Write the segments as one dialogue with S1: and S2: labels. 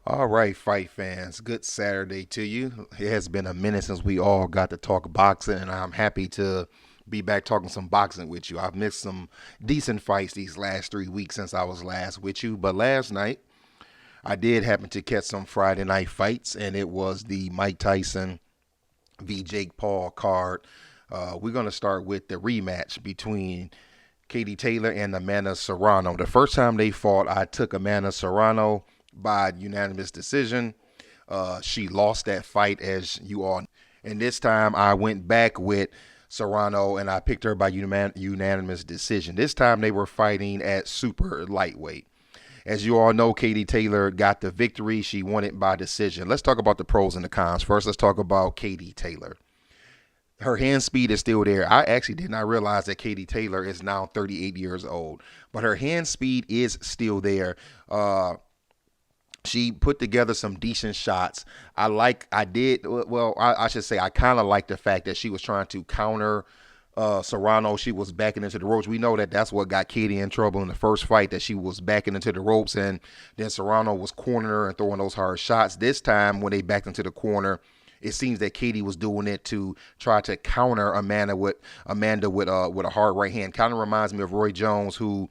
S1: All right, fight fans. Good Saturday to you. It has been a minute since we all got to talk boxing, and I'm happy to be back talking some boxing with you. I've missed some decent fights these last 3 weeks since I was last with you, but last night I did happen to catch some Friday night fights, and it was the Mike Tyson v. Jake Paul card. We're going to start with the rematch between Katie Taylor and Amanda Serrano. The first time they fought, I took Amanda Serrano by unanimous decision. She lost that fight, as you all. And this time I went back with Serrano and I picked her by unanimous decision. This time they were fighting at super lightweight. As you all know, Katie Taylor got the victory. She won it by decision. Let's talk about the pros and the cons. First, let's talk about Katie Taylor. Her hand speed is still there. I actually did not realize that Katie Taylor is now 38 years old, but her hand speed is still there. She put together some decent shots. I should say I kind of like the fact that she was trying to counter Serrano. She was backing into the ropes. We know that that's what got Katie in trouble in the first fight, that she was backing into the ropes, and then Serrano was cornering her and throwing those hard shots. This time, when they backed into the corner, it seems that Katie was doing it to try to counter Amanda with a hard right hand. Kind of reminds me of Roy Jones, who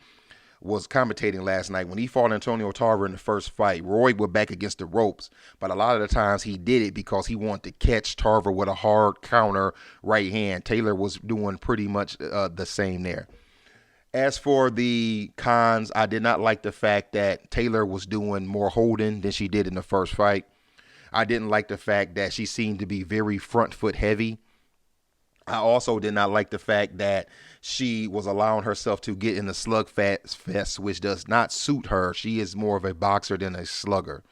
S1: was commentating last night. When he fought Antonio Tarver in the first fight, Roy was back against the ropes, but a lot of the times he did it because he wanted to catch Tarver with a hard counter right hand. Taylor was doing pretty much the same there. As for the cons, I did not like the fact that Taylor was doing more holding than she did in the first fight. I didn't like the fact that she seemed to be very front foot heavy. I also did not like the fact that she was allowing herself to get in the slugfest, which does not suit her. She is more of a boxer than a slugger.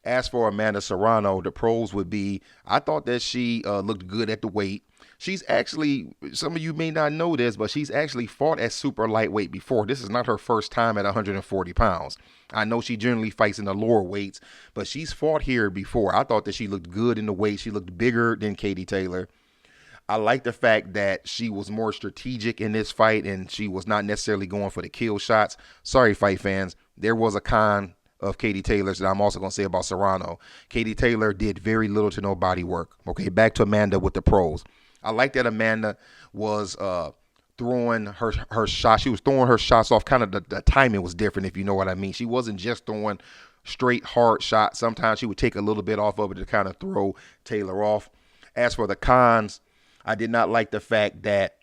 S1: As for Amanda Serrano, the pros would be, I thought that she looked good at the weight. She's actually, some of you may not know this, but she's actually fought at super lightweight before. This is not her first time at 140 pounds. I know she generally fights in the lower weights, but she's fought here before. I thought that she looked good in the weight. She looked bigger than Katie Taylor. I like the fact that she was more strategic in this fight and she was not necessarily going for the kill shots. Sorry, fight fans. There was a con of Katie Taylor's that I'm also going to say about Serrano. Katie Taylor did very little to no body work. Okay, back to Amanda with the pros. I like that Amanda was throwing her shot. She was throwing her shots off. Kind of the timing was different, if you know what I mean. She wasn't just throwing straight hard shots. Sometimes she would take a little bit off of it to kind of throw Taylor off. As for the cons, I did not like the fact that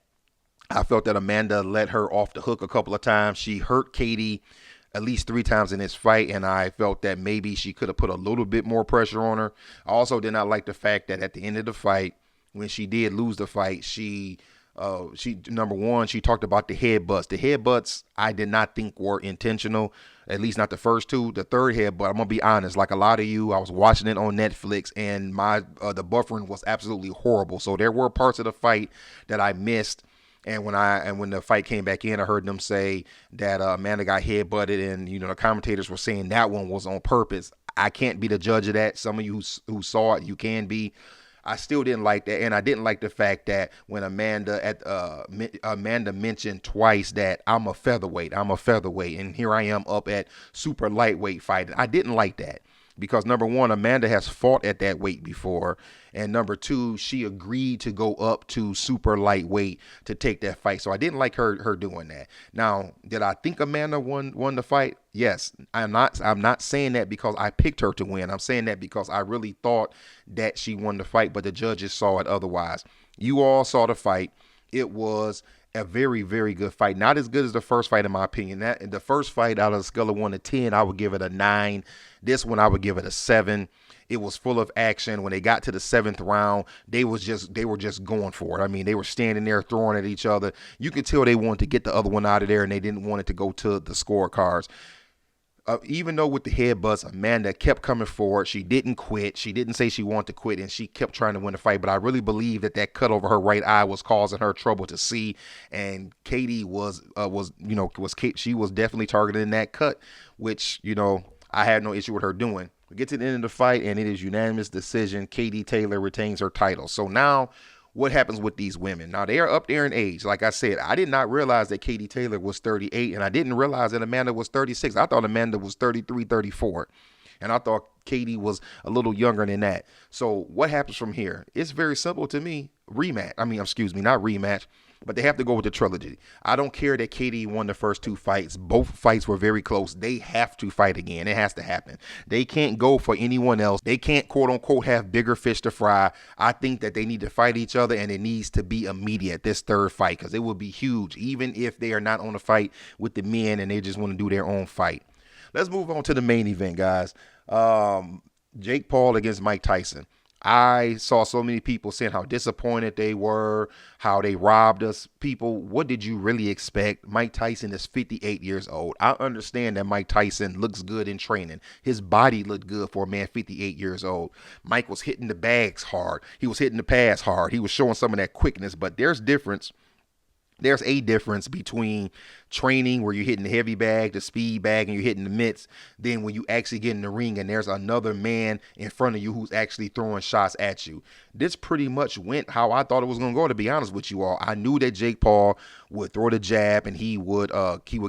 S1: I felt that Amanda let her off the hook a couple of times. She hurt Katie at least 3 times in this fight, and I felt that maybe she could have put a little bit more pressure on her. I also did not like the fact that at the end of the fight, when she did lose the fight, she number one, she talked about the headbutts. The headbutts I did not think were intentional, at least not the first two. The third headbutt, I'm gonna be honest, like a lot of you, I was watching it on Netflix, and my the buffering was absolutely horrible. So there were parts of the fight that I missed. And when the fight came back in, I heard them say that Amanda got headbutted, and the commentators were saying that one was on purpose. I can't be the judge of that. Some of you who saw it, you can be. I still didn't like that, and I didn't like the fact that when Amanda mentioned twice that I'm a featherweight, and here I am up at super lightweight fighting. I didn't like that because number one, Amanda has fought at that weight before, and number two, she agreed to go up to super lightweight to take that fight. So I didn't like her doing that. Now, did I think Amanda won the fight? Yes. I'm not saying that because I picked her to win. I'm saying that because I really thought that she won the fight, but the judges saw it otherwise. You all saw the fight. It was a very, very good fight. Not as good as the first fight, in my opinion. That the first fight, out of a scale of 1 to 10, I would give it a 9. This one, I would give it a 7. It was full of action. When they got to the 7th round, they were just going for it. I mean, they were standing there throwing at each other. You could tell they wanted to get the other one out of there, and they didn't want it to go to the scorecards. Even though with the headbutts, Amanda kept coming forward. She didn't quit. She didn't say she wanted to quit, and she kept trying to win the fight. But I really believe that cut over her right eye was causing her trouble to see. And Katie she was definitely targeting that cut, which I had no issue with her doing. We get to the end of the fight, and it is unanimous decision. Katie Taylor retains her title. So now, what happens with these women? Now, they are up there in age. Like I said, I did not realize that Katie Taylor was 38, and I didn't realize that Amanda was 36. I thought Amanda was 33, 34. And I thought Katie was a little younger than that. So what happens from here? It's very simple to me. Rematch. I mean, excuse me, not rematch, but they have to go with the trilogy. I don't care that Katie won the first two fights. Both fights were very close. They have to fight again. It has to happen. They can't go for anyone else. They can't, quote unquote, have bigger fish to fry. I think that they need to fight each other, and it needs to be immediate, this third fight, because it will be huge, even if they are not on the fight with the men and they just want to do their own fight. Let's move on to the main event, guys. Jake Paul against Mike Tyson. I saw so many people saying how disappointed they were, how they robbed us. People, what did you really expect? Mike Tyson is 58 years old. I understand that Mike Tyson looks good in training. His body looked good for a man 58 years old. Mike was hitting the bags hard. He was hitting the pads hard. He was showing some of that quickness, but there's a difference between training where you're hitting the heavy bag, the speed bag, and you're hitting the mitts, then when you actually get in the ring and there's another man in front of you who's actually throwing shots at you. This pretty much went how I thought it was going to go, to be honest with you all. I knew that Jake Paul would throw the jab and he would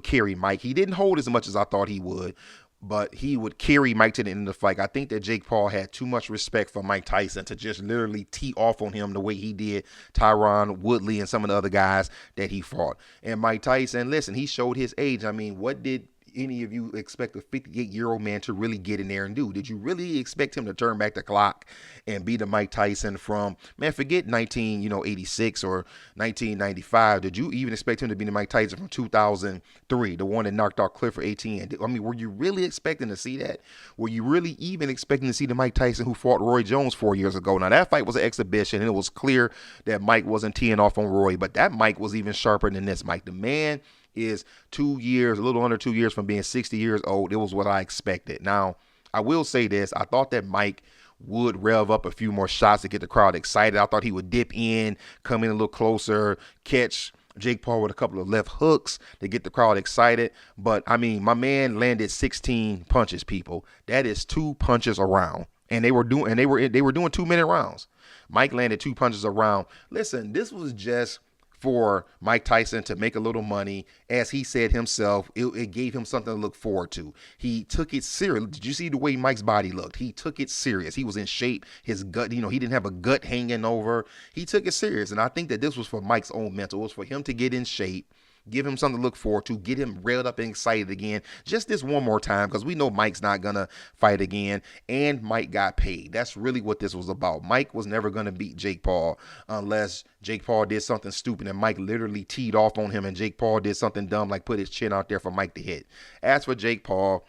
S1: carry Mike. He didn't hold as much as I thought he would, but he would carry Mike to the end of the fight. I think that Jake Paul had too much respect for Mike Tyson to just literally tee off on him the way he did Tyron Woodley and some of the other guys that he fought. And Mike Tyson, listen, he showed his age. I mean, what did any of you expect a 58-year-old man to really get in there and do? Did you really expect him to turn back the clock and be the Mike Tyson from, man, forget 1986 or 1995. Did you even expect him to be the Mike Tyson from 2003, the one that knocked out Clifford 18? I mean, were you really expecting to see that? Were you really even expecting to see the Mike Tyson who fought Roy Jones 4 years ago? Now, that fight was an exhibition, and it was clear that Mike wasn't teeing off on Roy, but that Mike was even sharper than this Mike. The man is 2 years, a little under 2 years from being 60 years old. It was what I expected. Now, I will say this. I thought that Mike would rev up a few more shots to get the crowd excited. I thought he would dip in, come in a little closer, catch Jake Paul with a couple of left hooks to get the crowd excited. But, I mean, my man landed 16 punches, people. That is 2 punches around. And they were doing 2-minute rounds. Mike landed 2 punches around. Listen, this was just for Mike Tyson to make a little money. As he said himself, it gave him something to look forward to. He took it serious. Did you see the way Mike's body looked? He took it serious. He was in shape. His gut, he didn't have a gut hanging over. He took it serious. And I think that this was for Mike's own mental. It was for him to get in shape, give him something to look forward to, get him revved up and excited again. Just this one more time, because we know Mike's not going to fight again, and Mike got paid. That's really what this was about. Mike was never going to beat Jake Paul unless Jake Paul did something stupid and Mike literally teed off on him and Jake Paul did something dumb like put his chin out there for Mike to hit. As for Jake Paul,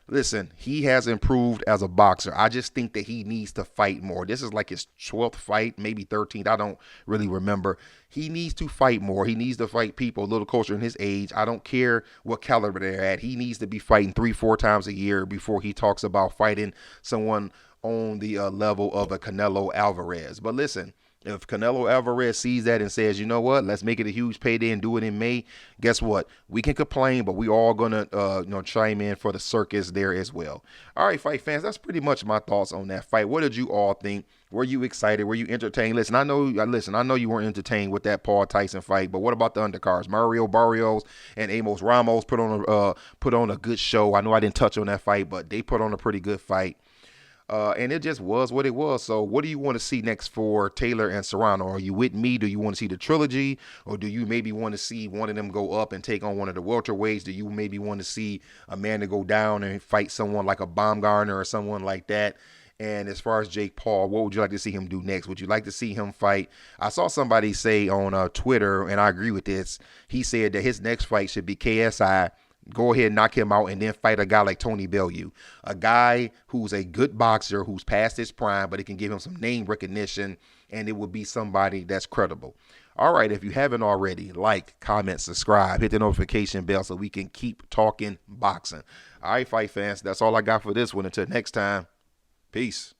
S1: listen, he has improved as a boxer. I just think that he needs to fight more. This is like his 12th fight, maybe 13th. I don't really remember. He needs to fight more. He needs to fight people a little closer in his age. I don't care what caliber they're at. He needs to be fighting 3-4 times a year before he talks about fighting someone on the level of a Canelo Alvarez. But listen, if Canelo Alvarez sees that and says, you know what, let's make it a huge payday and do it in May, guess what? We can complain, but we all going to chime in for the circus there as well. All right, fight fans, that's pretty much my thoughts on that fight. What did you all think? Were you excited? Were you entertained? Listen, I know you weren't entertained with that Paul Tyson fight, but what about the undercards? Mario Barrios and Amos Ramos put on a good show. I know I didn't touch on that fight, but they put on a pretty good fight. And it just was what it was. So what do you want to see next for Taylor and Serrano? Are you with me? Do you want to see the trilogy? Or do you maybe want to see one of them go up and take on one of the welterweights? Do you maybe want to see Amanda go down and fight someone like a Baumgartner or someone like that? And as far as Jake Paul, what would you like to see him do next? Would you like to see him fight? I saw somebody say on Twitter, and I agree with this. He said that his next fight should be KSI. Go ahead and knock him out and then fight a guy like Tony Bellew, a guy who's a good boxer, who's past his prime, but it can give him some name recognition, and it would be somebody that's credible. All right, if you haven't already, like, comment, subscribe, hit the notification bell so we can keep talking boxing. All right, fight fans, that's all I got for this one. Until next time, peace.